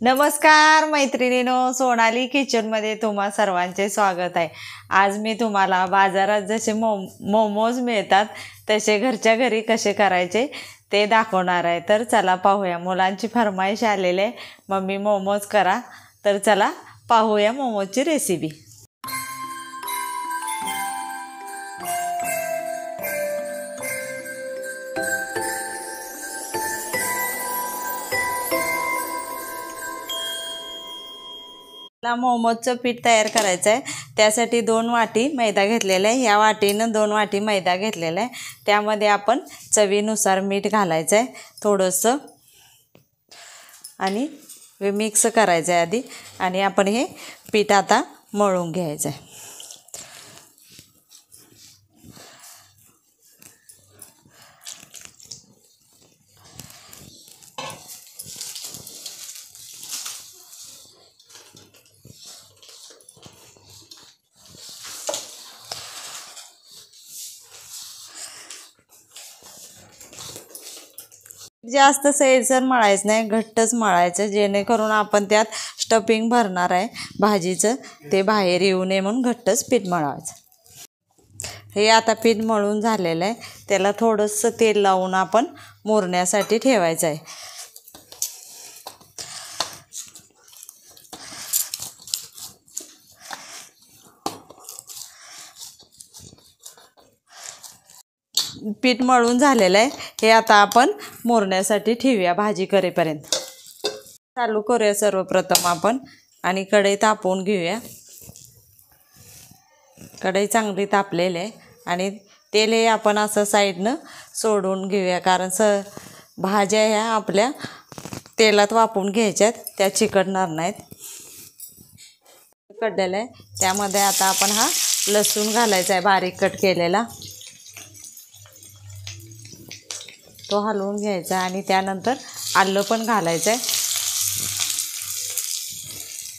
नमस्कार मैत्रिणींनो, सोनाली किचनमध्ये तुम्हा सर्वांचे स्वागत आहे। आज मी तुम्हाला बाजारात जसे मोमोज मिळतात तसे घरच्या घरी कसे करायचे ते दाखवणार आहे। तर चला पाहूया। मुलांची फरमाईश आलेले मम्मी मोमोज करा, तर चला पाहूया मोमोजची रेसिपी। मोमोजचं पीठ तयार करायचं आहे। त्यासाठी 2 वाटी मैदा घेतलेला आहे। या वाटीनं 2 वाटी मैदा घेतलेला आहे। त्यामध्ये आपण चवीनुसार मीठ घालायचं आहे थोडंसं, आणि मिक्स करायचं आहे आधी, आणि आपण हे पीठ आता मळून घ्यायचं आहे। जास्त सैलसर मळायचं नाही, घट्टच मळायचं, जेणेकरून आपण त्यात स्टफिंग भरणार आहे भाजीचं, ते बाहेर येऊ नये म्हणून घट्टच पीठ मळायचं। हे आता पीठ मळून झालेलं आहे। त्याला थोडंसं तेल लावून आपण मुरण्यासाठी ठेवायचं आहे। पीठ मळून झालेलं आहे। हे आता आपण मुरण्यासाठी ठेवूया भाजी करेपर्यंत। चालू करूया सर्वप्रथम आपण, आणि कढई तापवून घेऊया। कढई चांगली तापलेली आहे, आणि तेल हे आपण असं साईडनं सोडून घेऊया, कारण भाज्या ह्या आपल्या तेलात वाफवून घ्यायच्यात, त्या चिकटणार नाहीत। कढलेलं आहे त्यामध्ये आता आपण हा लसूण घालायचा आहे बारीक कट केलेला, तो हलवून घ्यायचा, आणि त्यानंतर आलं पण घालायचं आहे,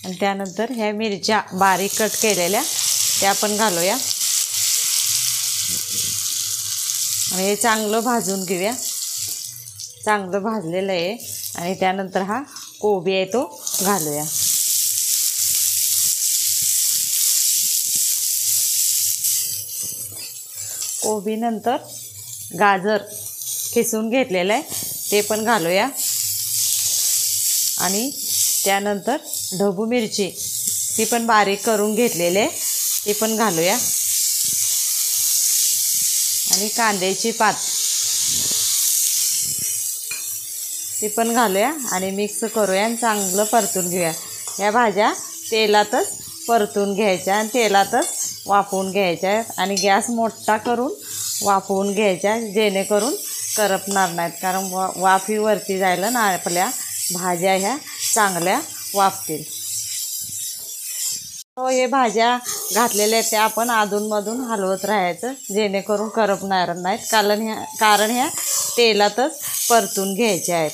आणि त्यानंतर ह्या मिरच्या बारीक कट केलेल्या त्या पण घालूया, आणि हे चांगलं भाजून घेऊया। चांगलं भाजलेलं आहे, आणि त्यानंतर हा कोबी आहे तो घालूया। कोबी नंतर गाजर किसून घेतलेलं आहे ते पण घालूया, आणि त्यानंतर ढबू मिरची ती पण बारीक करून घेतलेली आहे ती पण घालूया, आणि कांद्याची पात ती पण घालूया, आणि मिक्स करूया, आणि चांगलं परतून घेऊया। या भाज्या तेलातच परतून घ्यायच्या आणि तेलातच वाफवून घ्यायच्या, आणि गॅस मोठा करून वाफवून घ्यायच्या, जेणेकरून करपणार नाहीत, कारण वाफीवरती जायला ना आपल्या भाज्या ह्या चांगल्या वाफतील। हे भाज्या घातलेल्या त्या आपण अधूनमधून हलवत राहायचं, जेणेकरून करपणार नाहीत, कारण ह्या तेलातच परतून घ्यायच्या आहेत।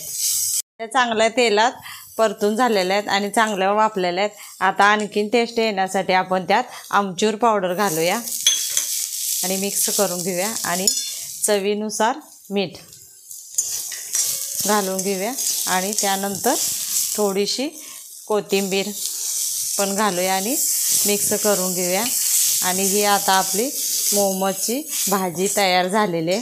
त्या चांगल्या तेलात परतून झालेल्या आहेत आणि चांगल्या वाफलेल्या आहेत। आता आणखीन टेस्ट येण्यासाठी आपण त्यात आमचूर पावडर घालूया, आणि मिक्स करून घेऊया, आणि चवीनुसार मीठ घालून घेऊया, आणि त्यानंतर थोडीशी कोथिंबीर पण घालूया, आणि मिक्स करून घेऊया। आणि ही आता आपली मोमोजची भाजी तयार झालेली आहे।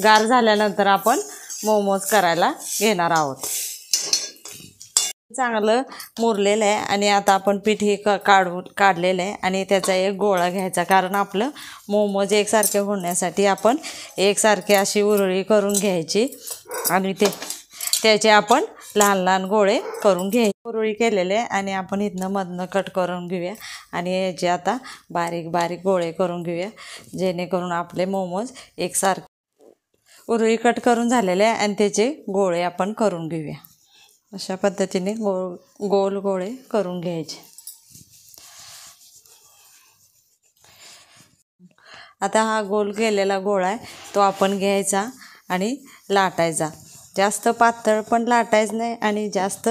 गार झाल्यानंतर आपण मोमोज करायला घेणार आहोत। चांगलं मुरलेलं आहे, आणि आता आपण पीठ हे काढलेलं आहे, आणि त्याचा एक गोळा घ्यायचा, कारण आपलं मोमोज एकसारखे होण्यासाठी आपण एकसारखे अशी उरळी करून घ्यायची, आणि त्याचे आपण लहान लहान गोळे करून घ्यायचे। उरळी केलेले, आणि आपण इथनं मधनं कट करून घेऊया, आणि याचे आता बारीक बारीक गोळे करून घेऊया, जेणेकरून आपले मोमोज एकसारखे। उरळी कट करून झालेले आहे, आणि त्याचे गोळे आपण करून घेऊया। अशा पद्धतीने गोल गोळे करून घ्यायचे। आता हा गोल केलेला गोळा आहे तो आपण घ्यायचा आणि लाटायचा। जास्त पातळ पण लाटायचं नाही, आणि जास्त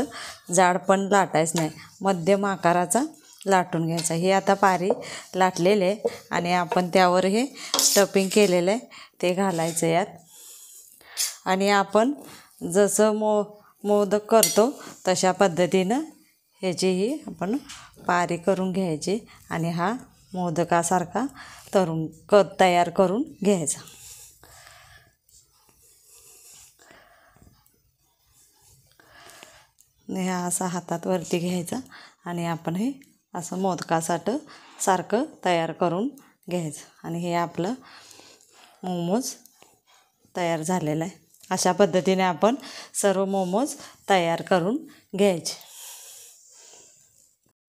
जाड पण लाटायचं नाही, मध्यम आकाराचा लाटून घ्यायचा। हे आता बारीक लाटलेले आहे, आणि आपण त्यावर हे स्टफिंग केलेलं आहे ते घालायचं यात, आणि आपण जसं मोदक करतो तशा पद्धतीनं ह्याचीही आपण पारी करून घ्यायची आणि हा मोदकासारखा तयार करून घ्यायचा. हे असा हातात वरती घ्यायचा आणि आपण हे असं मोदकासाठी सारखं तयार करून घ्यायचं आणि हे आपलं मोमोज तयार झालेलं आहे. अशा पद्धतीने आपण सर्व मोमोज तयार करून घ्यायचे.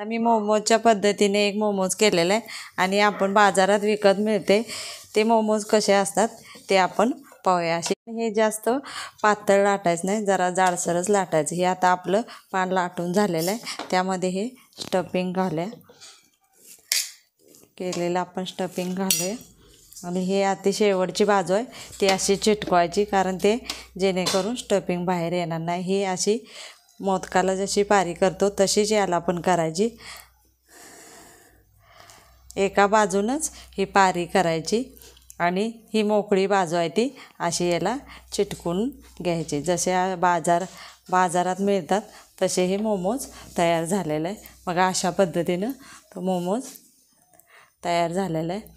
मी मोमोजच्या पद्धतीने एक मोमोज केलेला आहे आणि आपण बाजारात विकत मिळते ते मोमोज कसे असतात ते आपण पाहूया. हे जास्त पातळ लाटायचं नाही, जरा जाडसरच लाटायचं. हे आता आपलं पान लाटून झालेलं आहे. त्यामध्ये हे स्टफिंग केलेलं आपण स्टफिंग घालूया आणि हे अति शेवटची बाजू आहे ती अशी चिटकवायची, कारण ते जेणेकरून स्टफिंग बाहेर येणार नाही. ही अशी मोदकाला जशी पारी करतो तशीच याला पण करायची. एका बाजूनच ही पारी करायची आणि ही मोकळी बाजू आहे ती अशी याला चिटकून घ्यायची. जसे बाजारात मिळतात तसे हे मोमोज तयार झालेलं आहे. मग अशा पद्धतीनं तो मोमोज तयार झालेला आहे.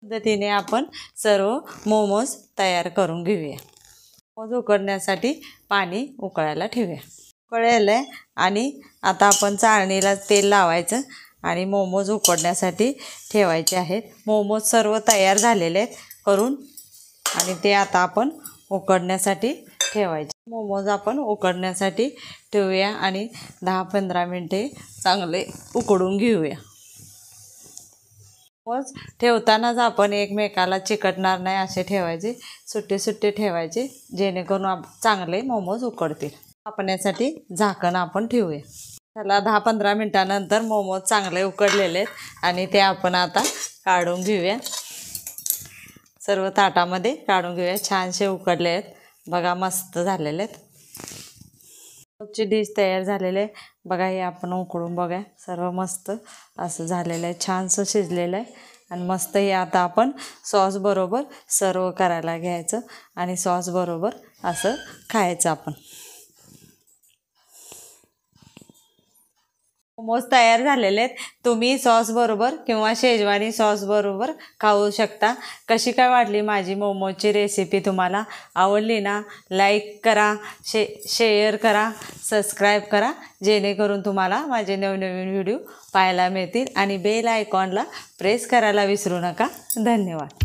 पद्धतीने आपण सर्व मोमोज तयार करून घेऊया. मोमोज उकडण्यासाठी पाणी उकळायला ठेवूया. उकळलेलं आहे आणि आता आपण चाळणीला तेल लावायचं आणि मोमोज उकडण्यासाठी ठेवायचे आहेत. मोमोज सर्व तयार झालेले आहेत करून आणि ते आता आपण उकडण्यासाठी ठेवायचे. मोमोज आपण उकडण्यासाठी ठेवूया आणि 10-15 मिनटे चांगले उकडून घेऊया. मोमोज ठेवतानाच आपण एकमेकाला चिकटणार नाही असे ठेवायचे, सुट्टे ठेवायचे, जेणेकरून चांगले मोमोज उकडतील. वाफण्यासाठी झाकण आपण ठेवूया. त्याला 10-15 मिनटानंतर मोमोज चांगले उकडलेले आहेत आणि ते आपण आता काढून घेऊया. सर्व ताटामध्ये काढून घेऊया. छानसे उकडले आहेत बघा, मस्त झालेले आहेत. मोमोजची डिश तयार झालेली आहे बघा. हे आपण उकडून बघा, सर्व मस्त असं झालेलं आहे, छानसं शिजलेलं आहे आणि मस्त. हे आता आपण सॉस बरोबर सर्व करायला घ्यायचं आणि सॉस बरोबर असं खायचं. आपण मोमोज तयार झालेले आहेत. तुम्ही सॉस बरोबर किंवा शेजवानी सॉस बरोबर खाऊ शकता. कशी काय वाटली माझी मोमोजची रेसिपी? तुम्हाला आवडली ना? लाईक करा, शेअर करा, सबस्क्राईब करा, जेणेकरून तुम्हाला माझे नवनवीन व्हिडिओ पाहायला मिळतील आणि बेल आयकॉनला प्रेस करायला विसरू नका. धन्यवाद.